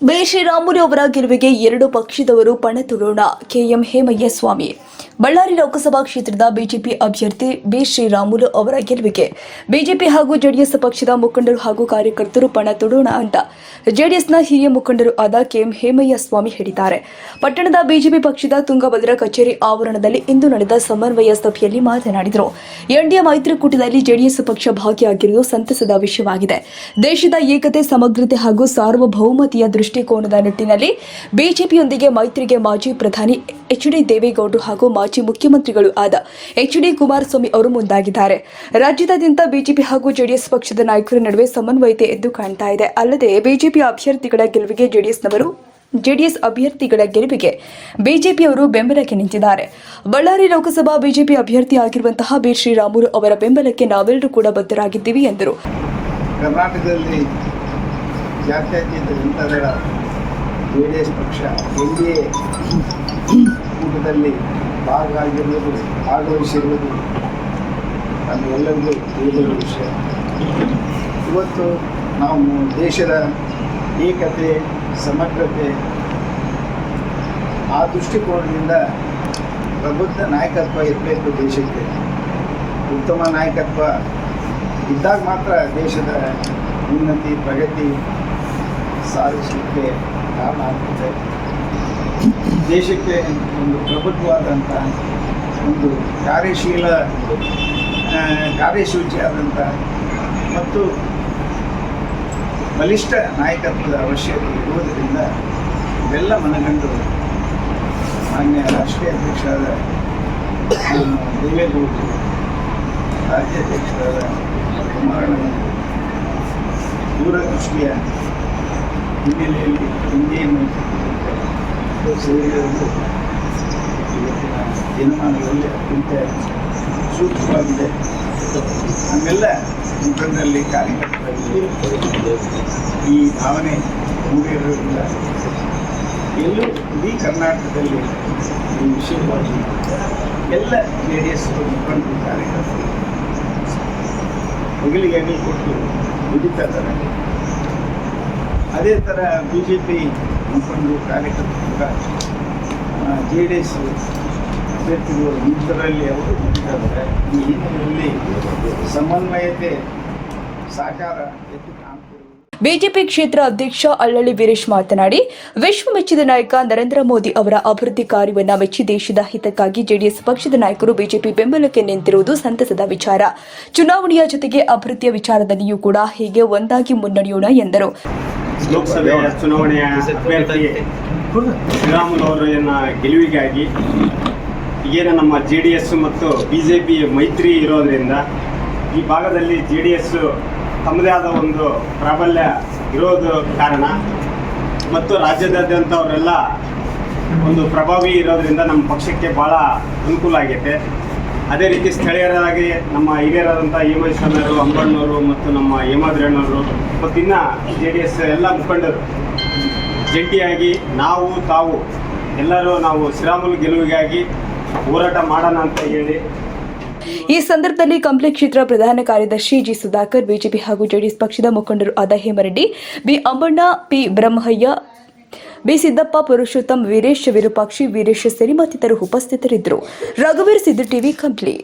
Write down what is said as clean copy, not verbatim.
B Sriramulu ಅವರ ಗೆಲುವಿಗೆ ಎರಡು ಪಕ್ಷದವರು ಪಣ ತೊಡೋಣ. ಕೆಎಂ ಹೇಮಯ್ಯ ಸ್ವಾಮಿ. ಬಳ್ಳಾರಿ ಲೋಕಸಭಾ ಕ್ಷೇತ್ರದ ಬಿಜೆಪಿ ಅಭ್ಯರ್ಥಿ ಬಿ ಶ್ರೀರಾಮುಲು ಅವರ ಗೆಲುವಿಗೆ ಬಿಜೆಪಿ ಹಾಗೂ ಜೆಡಿಎಸ್ ಪಕ್ಷದ ಮುಖಂಡರು ಹಾಗೂ ಕಾರ್ಯಕರ್ತರು ಪಣ ತೊಡೋಣ ಅಂತ ಜೆಡಿಎಸ್ನ ಹಿರಿಯ ಮುಖಂಡರು ಆದ ಕೆಎಂ ಹೇಮಯ್ಯ ಸ್ವಾಮಿ ಹೇಳಿದ್ದಾರೆ. ಪಟ್ಟಣದ ಬಿಜೆಪಿ ಪಕ್ಷದ ತುಂಗಭದ್ರಾ ಕಚೇರಿ ಆವರಣದಲ್ಲಿ ಇಂದು ನಡೆದ ಸಮನ್ವಯ ಸಭೆಯಲ್ಲಿ ಮಾತನಾಡಿದರು. ಎನ್ಡಿಎ ಮೈತ್ರಿಕೂಟದಲ್ಲಿ ಜೆಡಿಎಸ್ ಪಕ್ಷ ಭಾಗಿಯಾಗಿರುವುದು ಸಂತಸದ ವಿಷಯವಾಗಿದೆ. ದೇಶದ ಏಕತೆ, ಸಮಗ್ರತೆ ಹಾಗೂ ಸಾರ್ವಭೌಮತೆಯ ದೃಷ್ಟಿಕೋನದ ನಿಟ್ಟಿನಲ್ಲಿ ಬಿಜೆಪಿಯೊಂದಿಗೆ ಮೈತ್ರಿಗೆ ಮಾಜಿ ಪ್ರಧಾನಿ ಎಚ್.ಡಿ. ದೇವೇಗೌಡರು ಹಾಗೂ ಮಾಜಿ ಮುಖ್ಯಮಂತ್ರಿಗಳು ಆದ ಎಚ್.ಡಿ. ಕುಮಾರಸ್ವಾಮಿ ಅವರು ಮುಂದಾಗಿದ್ದಾರೆ. ರಾಜ್ಯದಾದ್ಯಂತ ಬಿಜೆಪಿ ಹಾಗೂ ಜೆಡಿಎಸ್ ಪಕ್ಷದ ನಾಯಕರ ನಡುವೆ ಸಮನ್ವಯತೆ ಎದ್ದು ಕಾಣ್ತಾ ಇದೆ. ಅಲ್ಲದೆ ಬಿಜೆಪಿ ಅಭ್ಯರ್ಥಿಗಳ ಗೆಲುವಿಗೆ ಜೆಡಿಎಸ್ ಅಭ್ಯರ್ಥಿಗಳ ಗೆಲುವಿಗೆ ಬಿಜೆಪಿಯವರು ಬೆಂಬಲಕ್ಕೆ ನಿಂತಿದ್ದಾರೆ. ಬಳ್ಳಾರಿ ಲೋಕಸಭಾ ಬಿಜೆಪಿ ಅಭ್ಯರ್ಥಿ ಆಗಿರುವಂತಹ ಬಿ ಶ್ರೀರಾಮುಲು ಅವರ ಬೆಂಬಲಕ್ಕೆ ನಾವೆಲ್ಲರೂ ಕೂಡ ಬದ್ಧರಾಗಿದ್ದೀವಿ ಎಂದರು. ಕರ್ನಾಟಕದಲ್ಲಿ ಜಾತ್ಯತೀತ ಜನತಾದಳ ಜೆಡಿಎಸ್ ಪಕ್ಷ ಎನ್ಡಿಎ ಕೂಟದಲ್ಲಿ ಭಾಗವಹಿಸಿರುವುದು ನಮಗೆಲ್ಲರಿಗೂ ತಿಳಿದ ವಿಷಯ. ಇವತ್ತು ನಾವು ದೇಶದ ಏಕತೆ, ಸಮಗ್ರತೆ ಆ ದೃಷ್ಟಿಕೋನದಿಂದ ಪ್ರಬುದ್ಧ ನಾಯಕತ್ವ ಇರಬೇಕು. ದೇಶಕ್ಕೆ ಉತ್ತಮ ನಾಯಕತ್ವ ಇದ್ದಾಗ ಮಾತ್ರ ದೇಶದ ಉನ್ನತಿ, ಪ್ರಗತಿ ಸಾಧಿಸಲಿಕ್ಕೆ ಕಾರಣ ಆಗ್ತದೆ. ದೇಶಕ್ಕೆ ಒಂದು ಪ್ರಬುದ್ಧವಾದಂಥ, ಒಂದು ಕಾರ್ಯಸೂಚಿಯಾದಂಥ ಮತ್ತು ಬಲಿಷ್ಠ ನಾಯಕತ್ವದ ಅವಶ್ಯಕತೆ ಇರುವುದರಿಂದ ಇವೆಲ್ಲ ಮನಗಂಡು ಮಾನ್ಯ ರಾಷ್ಟ್ರೀಯ ಅಧ್ಯಕ್ಷರಾದ ದೇವೇಗೌಡರು, ರಾಜ್ಯಾಧ್ಯಕ್ಷರಾದ ಕುಮಾರಣ್ಣ ದೂರದೃಷ್ಟಿಯ ಹಿನ್ನೆಲೆಯಲ್ಲಿ ಹಿಂದಿಯನ್ನು ಸೇರಿರುವುದು ಇವತ್ತಿನ ದಿನಮಾನಗಳಲ್ಲಿ ಅತ್ಯಂತ ಸೂಕ್ತವಾಗಿದೆ. ನಮ್ಮೆಲ್ಲ ಮುಖಂಡರಲ್ಲಿ, ಕಾರ್ಯಕರ್ತರಲ್ಲಿ ಈ ಭಾವನೆ ಮೂಡಿರೋದ್ರಿಂದ ಎಲ್ಲೂ ಇಡೀ ಕರ್ನಾಟಕದಲ್ಲಿ ಈ ವಿಷಯವಾಗಿ ಎಲ್ಲ ಜೆಡಿಎಸ್ ಮುಖಂಡರು, ಕಾರ್ಯಕರ್ತರು ಹೆಗಲಿಗೆ ಕೊಟ್ಟು ದುಡಿತಾ ಇದ್ದಾರೆ. ಅದೇ ಥರ ಬಿಜೆಪಿ ಮುಖಂಡರು, ಕಾರ್ಯಕರ್ತರು ಕೂಡ ಜೆಡಿಎಸ್ ಅಭ್ಯರ್ಥಿಗಳು ನಿಂತರಲ್ಲಿ ಅವರು ದುಡಿತಾ ಇದ್ದಾರೆ. ಈ ಹಿನ್ನೆಲೆಯಲ್ಲಿ ಸಮನ್ವಯತೆ ಸಾಕಾರ ಎದ್ದು ಕಾಣ್ತಿರುವುದು. ಬಿಜೆಪಿ ಕ್ಷೇತ್ರ ಅಧ್ಯಕ್ಷ ಅಲ್ಲಳ್ಳಿ ವೀರೇಶ್ ಮಾತನಾಡಿ, ವಿಶ್ವ ಮೆಚ್ಚಿದ ನಾಯಕ ನರೇಂದ್ರ ಮೋದಿ ಅವರ ಅಭಿವೃದ್ಧಿ ಕಾರ್ಯವನ್ನು ಮೆಚ್ಚಿ ದೇಶದ ಹಿತಕ್ಕಾಗಿ ಜೆಡಿಎಸ್ ಪಕ್ಷದ ನಾಯಕರು ಬಿಜೆಪಿ ಬೆಂಬಲಕ್ಕೆ ನಿಂತಿರುವುದು ಸಂತಸದ ವಿಚಾರ. ಚುನಾವಣೆಯ ಜೊತೆಗೆ ಅಭಿವೃದ್ಧಿಯ ವಿಚಾರದಲ್ಲಿಯೂ ಕೂಡ ಹೀಗೆ ಒಂದಾಗಿ ಮುನ್ನಡೆಯೋಣ ಎಂದರು. ಲೋಕಸಭೆ ಚುನಾವಣೆಯ ಅಭ್ಯರ್ಥಿ ಶ್ರೀರಾಮುಲು ಅವರ ಗೆಲುವಿಗಾಗಿ ಏನು ನಮ್ಮ ಜೆಡಿಎಸ್ ಮತ್ತು ಬಿಜೆಪಿ ಮೈತ್ರಿ ಇರೋದರಿಂದ ಈ ಭಾಗದಲ್ಲಿ ಜೆಡಿಎಸ್ ತಮ್ಮದೇ ಆದ ಒಂದು ಪ್ರಾಬಲ್ಯ ಇರೋದು ಕಾರಣ ಮತ್ತು ರಾಜ್ಯದಾದ್ಯಂತ ಅವರೆಲ್ಲ ಒಂದು ಪ್ರಭಾವಿ ಇರೋದರಿಂದ ನಮ್ಮ ಪಕ್ಷಕ್ಕೆ ಭಾಳ ಅನುಕೂಲ ಆಗೈತೆ. ಅದೇ ರೀತಿ ಸ್ಥಳೀಯರಾಗಿ ನಮ್ಮ ಹಿರಿಯರಾದಂಥ ಹೇಮಯ್ಯಸ್ವಾಮಿಯವರು, ಅಂಬಣ್ಣವರು ಮತ್ತು ನಮ್ಮ ಹೇಮಾದ್ರಣ್ಣವರು ಮತ್ತು ಇನ್ನು ಜೆಡಿಎಸ್ ಎಲ್ಲ ಮುಖಂಡರು ಜಂಟಿಯಾಗಿ ತಾವು ಎಲ್ಲರೂ ನಾವು ಶ್ರೀರಾಮುಲು ಗೆಲುವಿಗಾಗಿ ಹೋರಾಟ ಮಾಡೋಣ ಅಂತ ಹೇಳಿ ಈ ಸಂದರ್ಭದಲ್ಲಿ ಕಂಪ್ಲಿ ಕ್ಷೇತ್ರ ಪ್ರಧಾನ ಕಾರ್ಯದರ್ಶಿ ಜಿ ಸುಧಾಕರ್, ಬಿಜೆಪಿ ಹಾಗೂ ಜೆಡಿಎಸ್ ಪಕ್ಷದ ಮುಖಂಡರು ಆದ Hemareddy, B Ambanna, P Brahmayya, B Siddappa, Purushottam, Veeresh, Virupakshi, Veeresh ಸೇರಿ ಮತ್ತಿತರರು ಉಪಸ್ಥಿತರಿದ್ದರು. ರಘುವೀರ್ ಸಿದ್ದು ಟಿವಿ ಕಂಪ್ಲಿ.